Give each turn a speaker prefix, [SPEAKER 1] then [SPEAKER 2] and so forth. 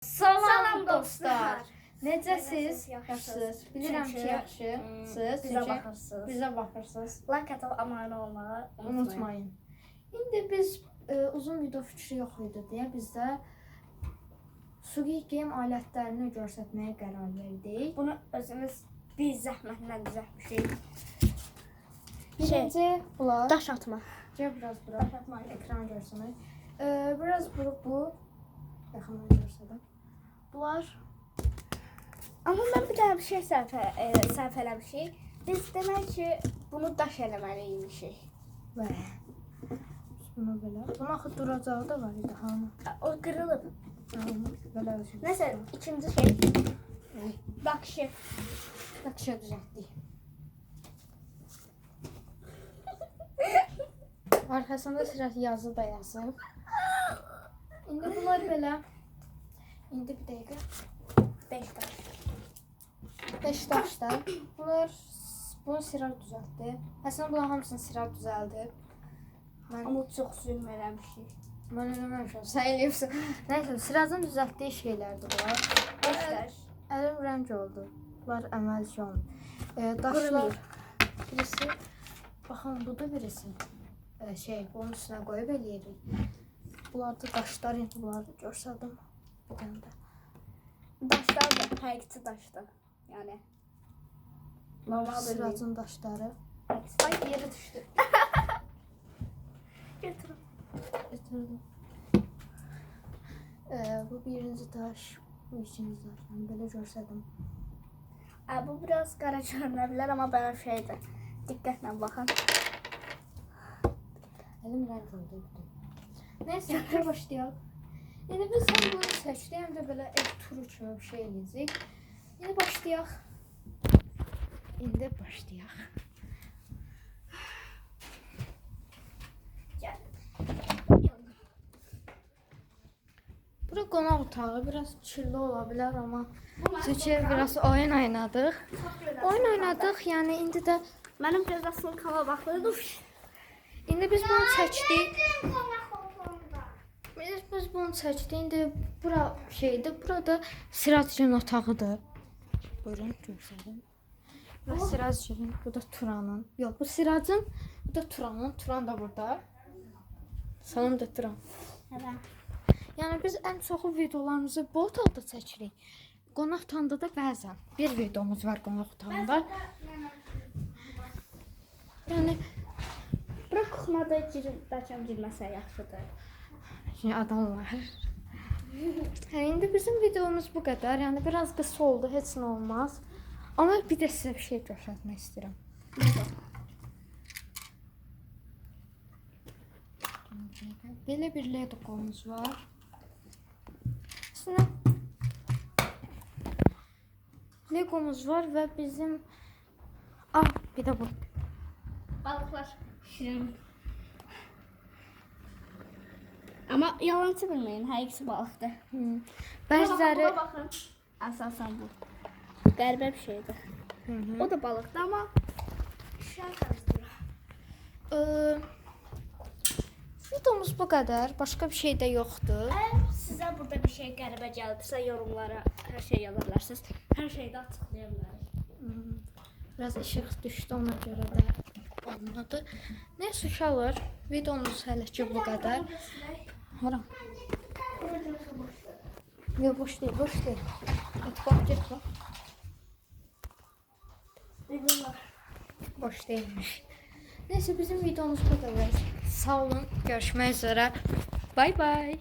[SPEAKER 1] Salam dostlar.
[SPEAKER 2] Necəsiz?
[SPEAKER 1] Yaxşısınız?
[SPEAKER 2] Bilirəm ki, yaxşısınız.
[SPEAKER 1] Bizə baxırsınız.
[SPEAKER 2] Bizə baxırsınız.
[SPEAKER 1] Like atıb abunə olmağı
[SPEAKER 2] Unutmayın. İndi biz uzun video fikri yox idi deyə biz də Squid Game alətlərini göstərməyə qərar verdik.
[SPEAKER 1] Bunu özümüz bir zəhmətlə düzəltmişik.
[SPEAKER 2] Birinci bunlar.
[SPEAKER 1] Daş atma.
[SPEAKER 2] Gəl biraz bura.
[SPEAKER 1] Daş atma.
[SPEAKER 2] Ekran görsənək. Biraz bu. Yaxından görsədim. Bunlar.
[SPEAKER 1] Amma mən bir daha bir şey səhv eləmişik. Biz demək ki, bunu daş eləməliymişik.
[SPEAKER 2] Və bunu belə. Bunun axı duracağı da var idi hamı.
[SPEAKER 1] O qırılıb.
[SPEAKER 2] Belə özü.
[SPEAKER 1] Nəsə, ikinci şey. Bakışı.
[SPEAKER 2] Yaxşı düzəltdik. Arxasında sirət yazı da yazıb. İndi bunlar belə. İndi bir dəqiqə.
[SPEAKER 1] 5 daş.
[SPEAKER 2] 5 daşda. Bunlar bunu sirət düzəltdi. Əslində bunların hamısını sirət düzəldib.
[SPEAKER 1] Amma çox zülm eləmişik.
[SPEAKER 2] Mən eləməmişəm. Sən eləyirsən. Nəysə, sirətin düzəltdiyi şeylərdir bunlar.
[SPEAKER 1] 5 daş.
[SPEAKER 2] Əlim rəng oldu. Bunlar əməlki oldu. Daşlar. Birisi. Baxın, bu da birisi. Bunun üstünə qoyub eləyirik. Bunlar da daşlar, indi bunları da görsədim. Bu dəndə.
[SPEAKER 1] Daşlar da həqiqi daşdır. Yəni normal bir
[SPEAKER 2] Siracın daşları.
[SPEAKER 1] Ay, yere düşdü. Götürün.
[SPEAKER 2] Getirdim. Bu birinci daş, bu ikinci daş. Yəni belə görsədim.
[SPEAKER 1] Bu biraz qara görünə bilər, amma belə şeydir. Diqqətlə baxın.
[SPEAKER 2] Əlim rəng oldu. Nəysə, başlayaq. İndi biz həm bunu seçdik, həm də belə ev turu kimi bir şey eləyəcək. İndi başlayaq. Bura qonaq otağı, biraz kirli ola bilər, amma çünki biraz oyun oynadıq. Yəni indi də
[SPEAKER 1] Mənim gözəsinin kava baxırdı.
[SPEAKER 2] İndi biz bunu çəkdik. Biz bunu çəkdik. İndi bura şeydir. Burada Siracın otağıdır. Buyurun göstərin. Bu Siracın, bu da Turanın. Yox, bu Siracın, bu da Turanın. Turan da burada. Salam da Turan. Yəni biz ən çoxu videolarımızı bu otaqda çəkirik. Qonaq otağında da bəzən bir videomuz var qonaq otağında. Yəni
[SPEAKER 1] Bura kuxmada bəlkəm girməsə yaxşıdır.
[SPEAKER 2] Adam var. İndi bizim videomuz bu qədər. Yəni biraz qısa oldu, heç nə olmaz. Amma bir də sizə bir şey göstərmək istəyirəm. Belə bir Lego-muz var. Aslında Lego-muz var və bizim bir də bu.
[SPEAKER 1] Balıqlar şirin. Amma yalancı bilməyin, həqiqi balıqdır.
[SPEAKER 2] Bəziləri
[SPEAKER 1] Buna baxın. Əsasən bu. Qəribə bir şeydir. O da balıqdır, amma şər qarışdırır.
[SPEAKER 2] Videomuz bu qədər. Başqa bir şey də yoxdur.
[SPEAKER 1] Əgər sizə burada bir şey qəribə gəlibsə, yorumlara hər şey yaza bilərsiniz. Hər şeyi də açıqlaya bilərik.
[SPEAKER 2] Biraz işıq düşdü, ona görə də olmadı. Neyse uşaqlar, videomuz hələ ki bu qədər. Haram. Yox, boş deyil, boş deyil. Get bax. Boş değilmiş. Neyse bizim videomuz bu kadar. Sağ olun. Görüşmek üzere. Bay bay.